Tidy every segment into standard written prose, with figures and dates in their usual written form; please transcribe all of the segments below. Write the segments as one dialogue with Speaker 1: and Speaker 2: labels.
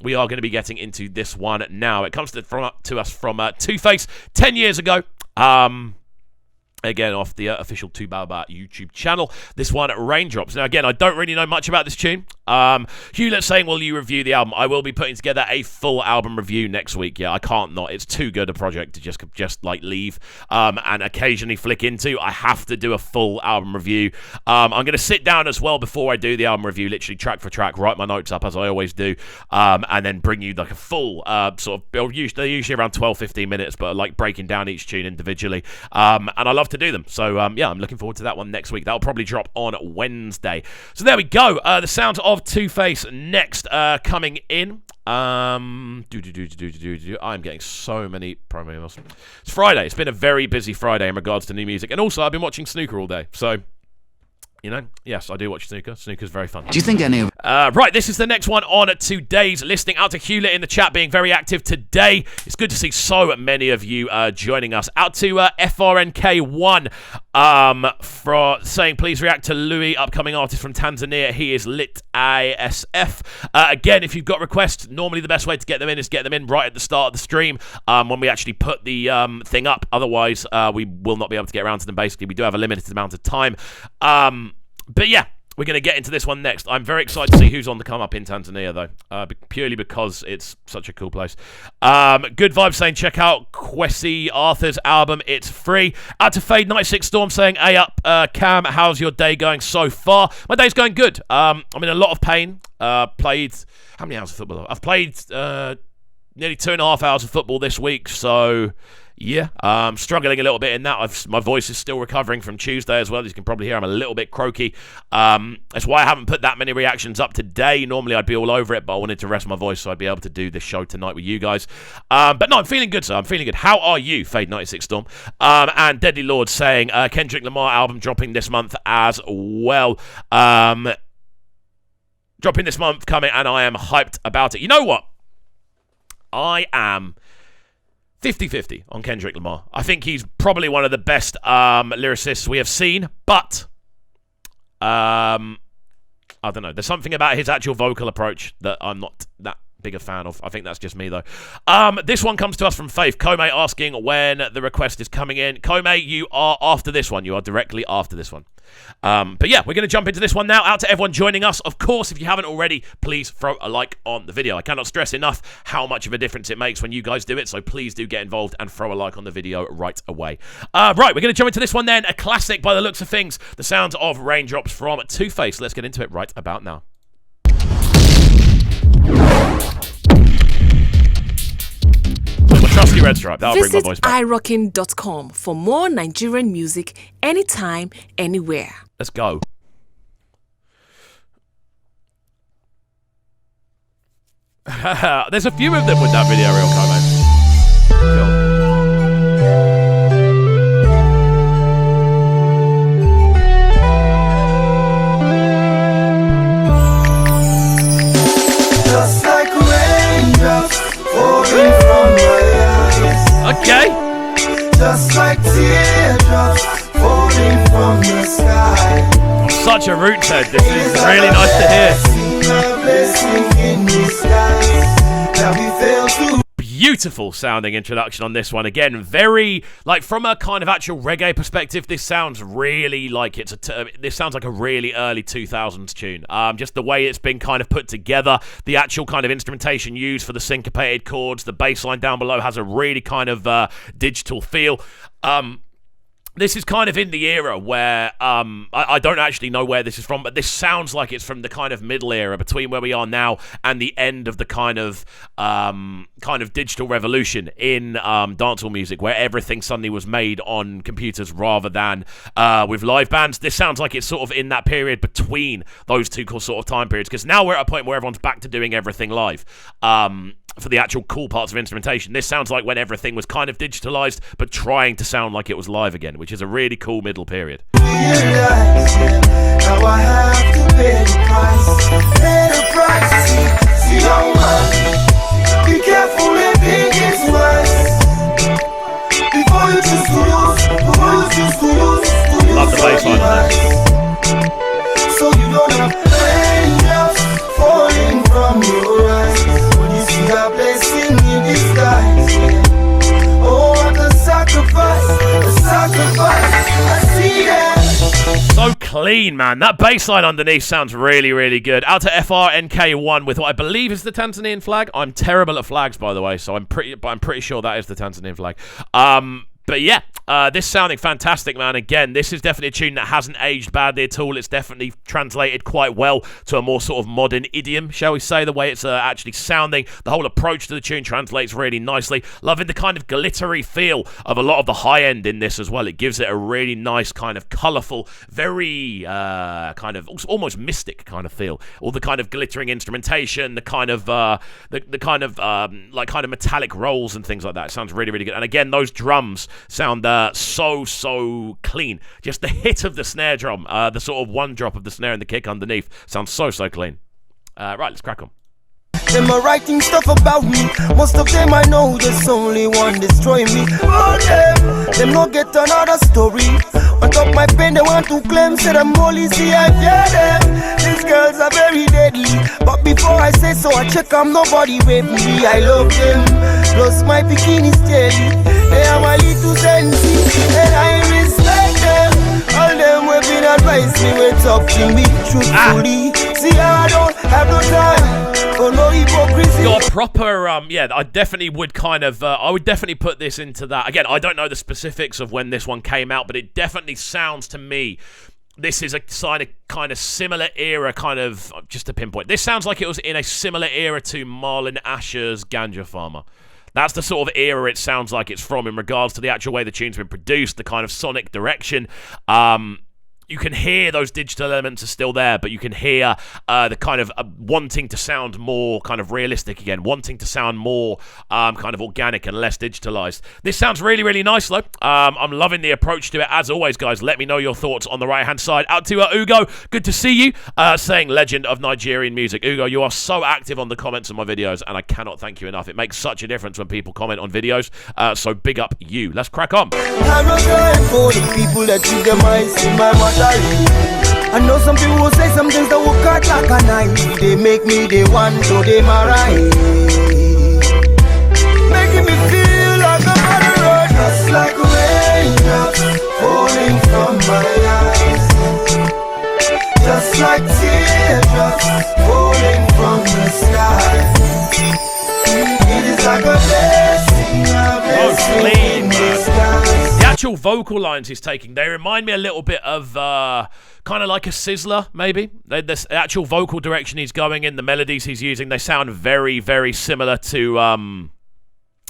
Speaker 1: we are going to be getting into this one now. It comes to us from Two-Face 10 years ago. Again, off the official WAYBACK YouTube channel. This one, Raindrops. Now, again, I don't really know much about this tune. Hewlett's saying, will you review the album? I will be putting together a full album review next week. Yeah, I can't not. It's too good a project to just like leave and occasionally flick into. I have to do a full album review. I'm going to sit down as well before I do the album review, literally track for track, write my notes up as I always do, and then bring you like a full sort of, they're usually around 12-15 minutes, but like breaking down each tune individually. And I love to do them. So, yeah, I'm looking forward to that one next week. That'll probably drop on Wednesday. So there we go. The sounds of Two-Face next coming in. I'm getting so many promo emails. It's Friday. It's been a very busy Friday in regards to new music. And also, I've been watching snooker all day. So, you know, yes, I do watch snooker. Snooker's very fun.
Speaker 2: Do you think any of...
Speaker 1: Right, this is the next one on today's listing. Out to Hewlett in the chat, being very active today. It's good to see so many of you joining us. Out to FRNK1 for saying, please react to Louis, upcoming artist from Tanzania. He is lit ASF. Again, if you've got requests, normally the best way to get them in is get them in right at the start of the stream when we actually put the thing up. Otherwise, we will not be able to get around to them. Basically, we do have a limited amount of time. But yeah, we're going to get into this one next. I'm very excited to see who's on the come up in Tanzania, though, purely because it's such a cool place. Good Vibes saying, check out Kwesi Arthur's album. It's free. Out to Fade 96 Storm saying, hey up, Cam, how's your day going so far? My day's going good. I'm in a lot of pain. Played, how many hours of football? I've played nearly 2.5 hours of football this week, so... yeah, struggling a little bit in that. My voice is still recovering from Tuesday as well. As you can probably hear, I'm a little bit croaky. That's why I haven't put that many reactions up today. Normally, I'd be all over it, but I wanted to rest my voice so I'd be able to do this show tonight with you guys. But no, I'm feeling good, sir. I'm feeling good. How are you, Fade 96 Storm? And Deadly Lord saying, Kendrick Lamar album dropping this month as well. Dropping this month coming, and I am hyped about it. You know what? I am... 50-50 on Kendrick Lamar. I think he's probably one of the best lyricists we have seen, but I don't know. There's something about his actual vocal approach that I'm not that big a fan of. I think that's just me, though. This one comes to us from Faith. Kome asking when the request is coming in. Kome, you are after this one. You are directly after this one. But yeah, we're going to jump into this one now. Out to everyone joining us. Of course, if you haven't already, please throw a like on the video. I cannot stress enough how much of a difference it makes when you guys do it, so please do get involved and throw a like on the video right away. Right, we're going to jump into this one then. A classic by the looks of things. The sounds of Raindrops from Two-Face. Let's get into it right about now. Trusty Red Stripe. That'll bring my voice back.
Speaker 3: Visit irockin.com for more Nigerian music anytime, anywhere.
Speaker 1: Let's go. There's a few of them with that video reel, Cool.
Speaker 4: Just like raindrops falling from my eyes.
Speaker 1: Okay.
Speaker 4: Just like teardrops falling from the sky.
Speaker 1: I'm such a roots head. This is really nice to hear. Beautiful sounding introduction on this one. Again, very, like, from a kind of actual reggae perspective, this sounds really like this sounds like a really early 2000s tune. Just the way it's been kind of put together, the actual kind of instrumentation used for the syncopated chords, the bass line down below has a really kind of digital feel. This is kind of in the era where, I don't actually know where this is from, but this sounds like it's from the kind of middle era between where we are now and the end of the kind of digital revolution in dancehall music, where everything suddenly was made on computers rather than with live bands. This sounds like it's sort of in that period between those two sort of time periods, because now we're at a point where everyone's back to doing everything live. For the actual cool parts of instrumentation, this sounds like when everything was kind of digitalized but trying to sound like it was live again, which is a really cool middle period.
Speaker 4: Now I have to pay the price. Pay the price. See your money. Be careful living is wise. Before you choose to use,
Speaker 1: Love the bass line on this.
Speaker 4: So you don't have raindrops falling from your eyes. When you
Speaker 1: clean, man. That bass line underneath sounds really, really good. Out to FRNK1 with what I believe is the Tanzanian flag. I'm terrible at flags, by the way, so I'm pretty sure that is the Tanzanian flag. But yeah, this sounding fantastic, man. Again, this is definitely a tune that hasn't aged badly at all. It's definitely translated quite well to a more sort of modern idiom, shall we say, the way it's actually sounding. The whole approach to the tune translates really nicely. Loving the kind of glittery feel of a lot of the high end in this as well. It gives it a really nice kind of colourful, very kind of almost mystic kind of feel. All the kind of glittering instrumentation, the kind of like kind of metallic rolls and things like that. It sounds really, really good. And again, those drums sound so clean. Just the hit of the snare drum, the sort of one drop of the snare and the kick underneath sounds so clean. Right, let's crack on.
Speaker 4: Them are writing stuff about me. Most of them I know, just only one destroy me. Oh, them not get another story. On top my pen, they want to claim, say them only see I fear them. These girls are very deadly, but before I say so, I check I'm nobody rape me. I love them, plus my bikini steady. They are my little sensi, and I respect them. All them will be advice me, will talk to me truthfully. See, I don't have no time. No hypocrisy.
Speaker 1: Got a proper, yeah, I definitely would kind of, I would definitely put this into that. Again, I don't know the specifics of when this one came out, but it definitely sounds to me, this is a kind of similar era, kind of, just to pinpoint. This sounds like it was in a similar era to Marlon Asher's Ganja Farmer. That's the sort of era it sounds like it's from in regards to the actual way the tune's been produced, the kind of sonic direction. You can hear those digital elements are still there, but you can hear the kind of wanting to sound more kind of realistic again, wanting to sound more kind of organic and less digitalized. This sounds really, really nice, though. I'm loving the approach to it. As always, guys, let me know your thoughts on the right-hand side. Out to Ugo, good to see you, saying legend of Nigerian music. Ugo, you are so active on the comments of my videos, and I cannot thank you enough. It makes such a difference when people comment on videos, so big up you. Let's crack on.
Speaker 4: I'm not going for the people that treat them eyes in my mother. I know some people will say some things that will cut like a knife. They make me the one, so they my right. Making me feel like I'm on the road. Just like raindrops falling from my eyes. Just like teardrops falling from the sky. It is like a blessing, in disguise.
Speaker 1: The actual vocal lines he's taking, they remind me a little bit of kind of like a Sizzler, maybe. The actual vocal direction he's going in, the melodies he's using, they sound very, very similar to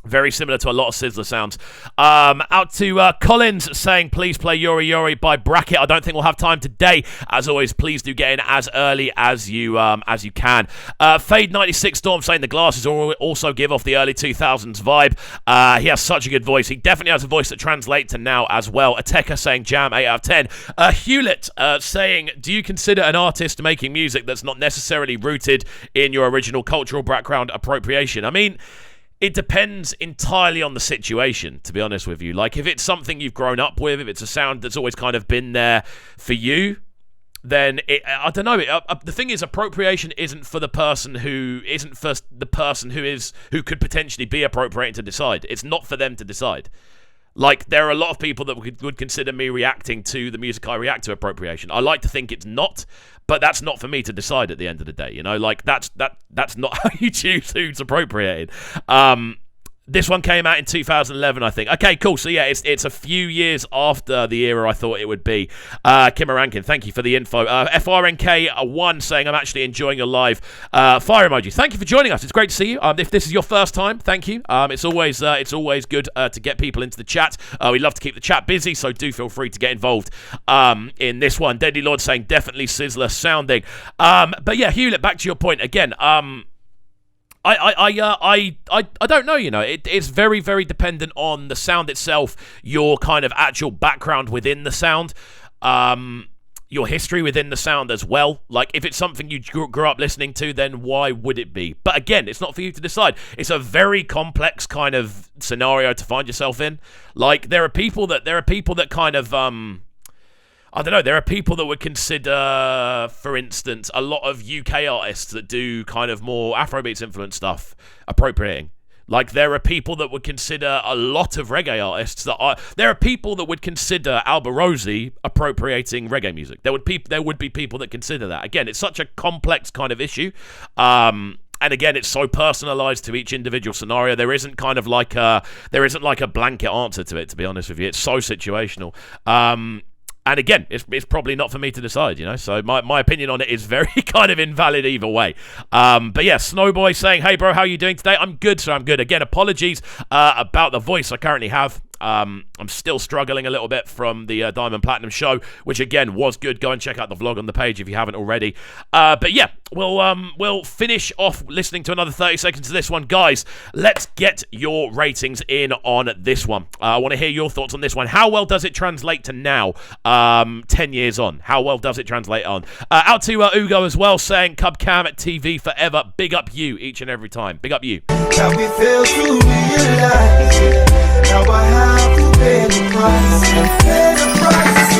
Speaker 1: Very similar to a lot of Sizzler sounds. Out to Collins saying, please play Yori Yori by Bracket. I don't think we'll have time today. As always, please do get in as early as you can. Fade 96 Storm saying the glasses also give off the early 2000s vibe. He has such a good voice. He definitely has a voice that translates to now as well. Ateka saying Jam 8 out of 10. Hewlett saying, do you consider an artist making music that's not necessarily rooted in your original cultural background appropriation? I mean, it depends entirely on the situation, to be honest with you. Like, if it's something you've grown up with, if it's a sound that's always kind of been there for you, then I don't know. The thing is, appropriation isn't for the person who could potentially be appropriating to decide. It's not for them to decide. Like, there are a lot of people that would consider me reacting to the music I react to appropriation. I like to think it's not, but that's not for me to decide at the end of the day, you know? Like, that's not how you choose who's appropriated. This one came out in 2011, I think. Okay, cool. So, yeah, it's a few years after the era I thought it would be. Kimmer Rankin, thank you for the info. FRNK1 saying, I'm actually enjoying your live. Fire emoji. Thank you for joining us. It's great to see you. If this is your first time, thank you. It's always good to get people into the chat. We love to keep the chat busy, so do feel free to get involved in this one. Deadly Lord saying, definitely Sizzler sounding. But, yeah, Hewlett, back to your point again. I don't know, you know, it's very, very dependent on the sound itself, your kind of actual background within the sound, your history within the sound as well. Like, if it's something you grew up listening to, then why would it be? But again, it's not for you to decide. It's a very complex kind of scenario to find yourself in. Like, there are people that kind of, I don't know, there are people that would consider, for instance, a lot of UK artists that do kind of more Afrobeats influenced stuff appropriating. Like, there are people that would consider a lot of reggae artists there are people that would consider Alba Rosie appropriating reggae music. There would be people that consider that. Again, it's such a complex kind of issue. And again, it's so personalized to each individual scenario. There isn't like a blanket answer to it, to be honest with you. It's so situational. And again, it's probably not for me to decide, So my opinion on it is very kind of invalid either way. But yeah, Snowboy saying, "Hey bro, how are you doing today?" I'm good, sir. I'm good. Again, apologies about the voice I currently have. I'm still struggling a little bit from the Diamond Platinum show, which again was good. Go and check out the vlog on the page if you haven't already. But yeah, we'll finish off listening to another 30 seconds of this one. Guys, let's get your ratings in on this one. I want to hear your thoughts on this one. How well does it translate to now, 10 years on? How well does it translate on? Out to Ugo as well, saying CubCamTV forever. Big up you each and every time. Big up you.
Speaker 4: Now we fail to realize it. Now I have to pay the price. Pay the price.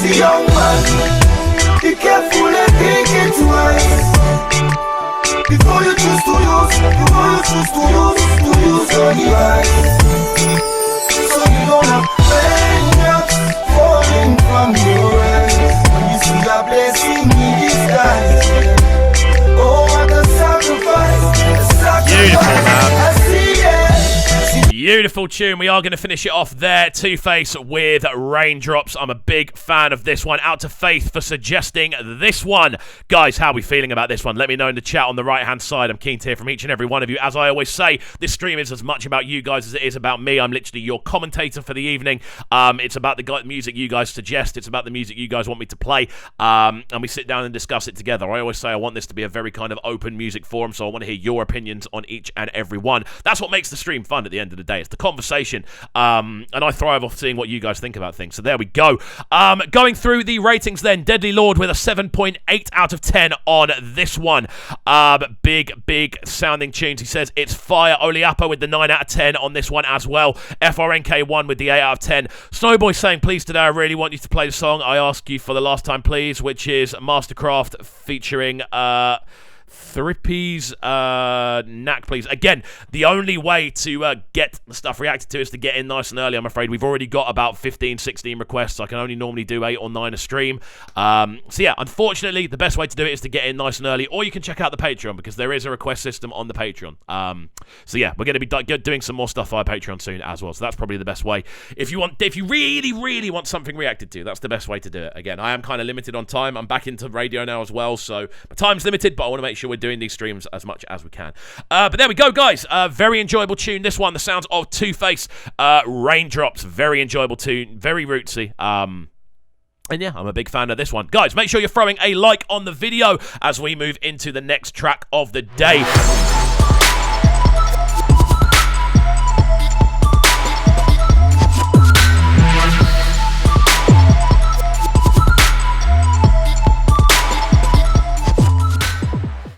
Speaker 4: See, young man, be careful and think it twice. Before you choose to use your device. So you don't have raindrops falling from your eyes. When you see a blessing in disguise. Oh, what a sacrifice.
Speaker 1: Beautiful, man.
Speaker 4: I see it.
Speaker 1: Beautiful tune. We are going to finish it off there. Two-Face with Raindrops. I'm a big fan of this one. Out to Faith for suggesting this one. Guys, how are we feeling about this one? Let me know in the chat on the right-hand side. I'm keen to hear from each and every one of you. As I always say, this stream is as much about you guys as it is about me. I'm literally your commentator for the evening. It's about the music you guys suggest. It's about the music you guys want me to play. And we sit down and discuss it together. I always say I want this to be a very kind of open music forum, so I want to hear your opinions on each and every one. That's what makes the stream fun at the end of the day. It's the conversation, and I thrive off seeing what you guys think about things. So there we go. Going through the ratings then, Deadly Lord with a 7.8 out of 10 on this one. Big sounding tunes. He says it's fire. Oliapa with the 9 out of 10 on this one as well. FRNK1 with the 8 out of 10. Snowboy saying, "Please today, I really want you to play the song I ask you for the last time, please," which is Mastercraft featuring Thrippy's Knack, please. Again, the only way to get the stuff reacted to is to get in nice and early, I'm afraid. We've already got about 15, 16 requests. I can only normally do 8 or 9 a stream. So yeah, unfortunately, the best way to do it is to get in nice and early, or you can check out the Patreon, because there is a request system on the Patreon. So yeah, we're going to be doing some more stuff via Patreon soon as well, so that's probably the best way. If you really want something reacted to, that's the best way to do it. Again, I am kind of limited on time. I'm back into radio now as well, so my time's limited, but I want to make sure we're doing these streams as much as we can. But there we go, guys. Very enjoyable tune. This one, the sounds of Two-Face, Raindrops. Very enjoyable tune. Very rootsy. And yeah, I'm a big fan of this one. Guys, make sure you're throwing a like on the video as we move into the next track of the day.